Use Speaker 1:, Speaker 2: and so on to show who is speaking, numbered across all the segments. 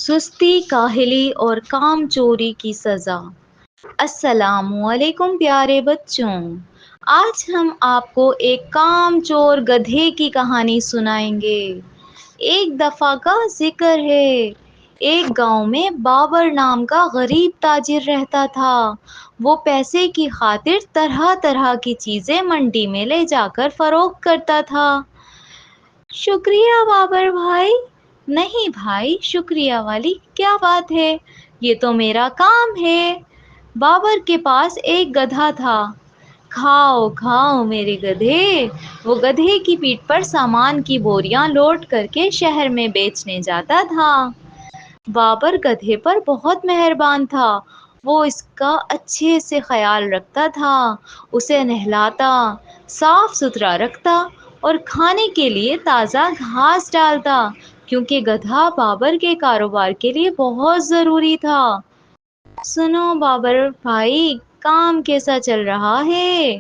Speaker 1: سستی، کاہلی اور کام چوری کی سزا۔ السلام علیکم پیارے بچوں، آج ہم آپ کو ایک کام چور گدھے کی کہانی سنائیں گے۔ ایک دفعہ کا ذکر ہے، ایک گاؤں میں بابر نام کا غریب تاجر رہتا تھا۔ وہ پیسے کی خاطر طرح طرح کی چیزیں منڈی میں لے جا کر فروخت کرتا تھا۔ شکریہ بابر بھائی۔ نہیں بھائی، شکریہ والی کیا بات ہے، یہ تو میرا کام ہے۔ بابر کے پاس ایک گدھا تھا۔ کھاؤ کھاؤ میرے گدھے۔ وہ گدھے کی پیٹھ پر سامان کی بوریاں لوڈ کر کے شہر میں بیچنے جاتا تھا۔ بابر گدھے پر بہت مہربان تھا۔ وہ اس کا اچھے سے خیال رکھتا تھا، اسے نہلاتا، صاف ستھرا رکھتا اور کھانے کے لیے تازہ گھاس ڈالتا، کیونکہ گدھا بابر کے کاروبار کے لیے بہت ضروری تھا۔ سنو بابر بھائی، کام کیسا چل رہا ہے؟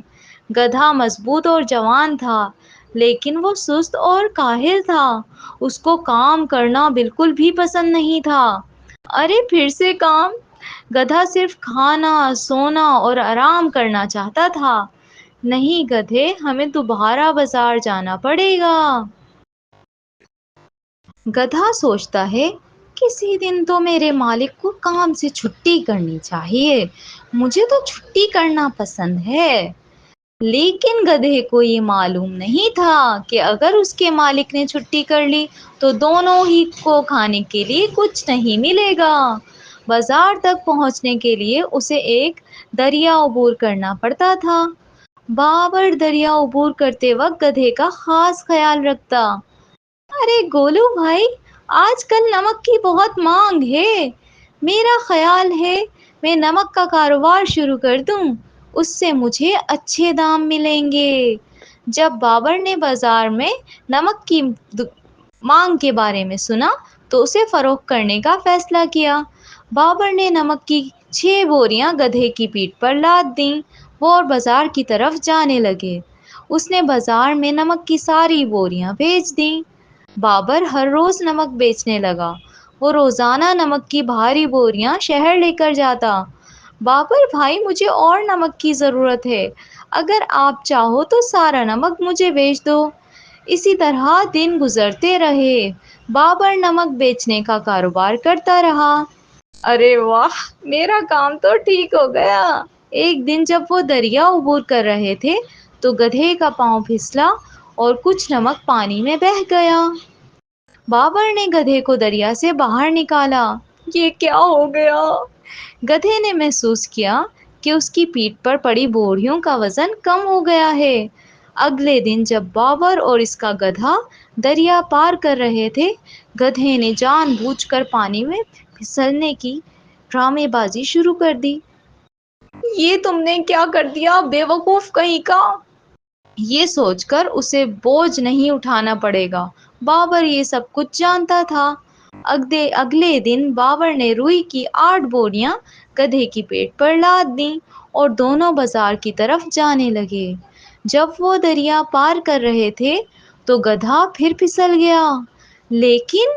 Speaker 1: گدھا مضبوط اور جوان تھا، لیکن وہ سست اور کاہل تھا۔ اس کو کام کرنا بالکل بھی پسند نہیں تھا۔ ارے پھر سے کام؟ گدھا صرف کھانا، سونا اور آرام کرنا چاہتا تھا۔ نہیں گدھے، ہمیں دوبارہ بازار جانا پڑے گا۔ گدھا سوچتا ہے، کسی دن تو میرے مالک کو کام سے چھٹی کرنی چاہیے، مجھے تو چھٹی کرنا پسند ہے۔ لیکن گدھے کو یہ معلوم نہیں تھا کہ اگر اس کے مالک نے چھٹی کر لی تو دونوں ہی کو کھانے کے لیے کچھ نہیں ملے گا۔ بازار تک پہنچنے کے لیے اسے ایک دریا عبور کرنا پڑتا تھا۔ بابر دریا عبور کرتے وقت گدھے کا خاص خیال رکھتا۔ ارے گولو بھائی، آج کل نمک کی بہت مانگ ہے، میرا خیال ہے میں نمک کا کاروبار شروع کر دوں، اس سے مجھے اچھے دام ملیں گے۔ جب بابر نے بازار میں نمک کی مانگ کے بارے میں سنا تو اسے فروخت کرنے کا فیصلہ کیا۔ بابر نے نمک کی 6 بوریاں گدھے کی پیٹھ پر لاد دیں، وہ اور بازار کی طرف جانے لگے۔ اس نے بازار میں نمک کی ساری بوریاں بیچ دیں۔ بابر ہر روز نمک بیچنے لگا۔ وہ روزانہ نمک کی بھاری بوریاں شہر لے کر جاتا۔ بابر بھائی، مجھے اور نمک کی ضرورت ہے، اگر آپ چاہو تو سارا نمک مجھے بیچ دو۔ اسی طرح دن گزرتے رہے، بابر نمک بیچنے کا کاروبار کرتا رہا۔ ارے واہ، میرا کام تو ٹھیک ہو گیا۔ ایک دن جب وہ دریا عبور کر رہے تھے تو گدھے کا پاؤں پھسلا اور کچھ نمک پانی میں بہہ گیا۔ بابر نے گدھے کو دریا سے باہر نکالا۔ یہ کیا ہو گیا؟ گدھے نے محسوس کیا کہ اس کی پیٹھ پر پڑی بوریوں کا وزن کم ہو گیا ہے۔ اگلے دن جب بابر اور اس کا گدھا دریا پار کر رہے تھے، گدھے نے جان بوجھ کر پانی میں پھسلنے کی ڈرامے بازی شروع کر دی۔ یہ تم نے کیا کر دیا بے وقوف کہیں کا؟ یہ سوچ کر اسے بوجھ نہیں اٹھانا پڑے گا، بابر یہ سب کچھ جانتا تھا۔ اگلے دن بابر نے روئی کی 8 بوریاں گدھے کی پیٹھ پر لاد دیں اور دونوں بازار کی طرف جانے لگے۔ جب وہ دریا پار کر رہے تھے تو گدھا پھر پھسل گیا، لیکن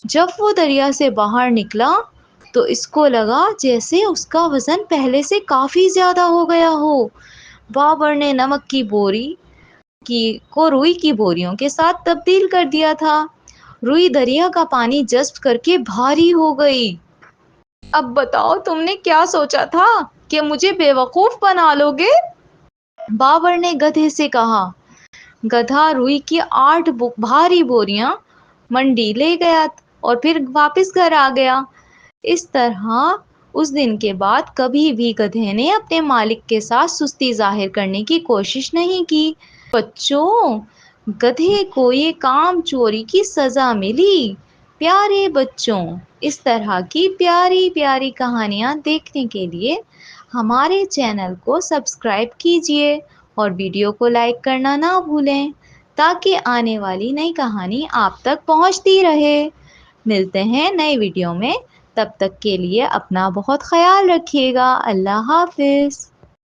Speaker 1: جب وہ دریا سے باہر نکلا تو اس کو لگا جیسے اس کا وزن پہلے سے کافی زیادہ ہو گیا ہو۔ بابر نے نمک کی بوری کو روئی کی بوریوں کے ساتھ تبدیل کر دیا تھا۔ روئی دریا کا پانی جذب کر کے بھاری ہو گئی۔ اب بتاؤ، تم نے کیا سوچا تھا کہ مجھے بے وقوف بنا لو گے؟ بابر نے گدھے سے کہا۔ گدھا روئی کی 8 بھاری بوریاں منڈی لے گیا اور پھر واپس گھر آ گیا۔ اس طرح اس دن کے بعد کبھی بھی گدھے نے اپنے مالک کے ساتھ سستی ظاہر کرنے کی کوشش نہیں کی۔ بچوں، گدھے کو یہ کام چوری کی سزا ملی۔ پیارے بچوں، اس طرح کی پیاری پیاری کہانیاں دیکھنے کے لیے ہمارے چینل کو سبسکرائب کیجیے اور ویڈیو کو لائک کرنا نہ بھولیں تاکہ آنے والی نئی کہانی آپ تک پہنچتی رہے۔ ملتے ہیں نئے ویڈیو میں، تب تک کے لیے اپنا بہت خیال رکھیے گا۔ اللہ حافظ۔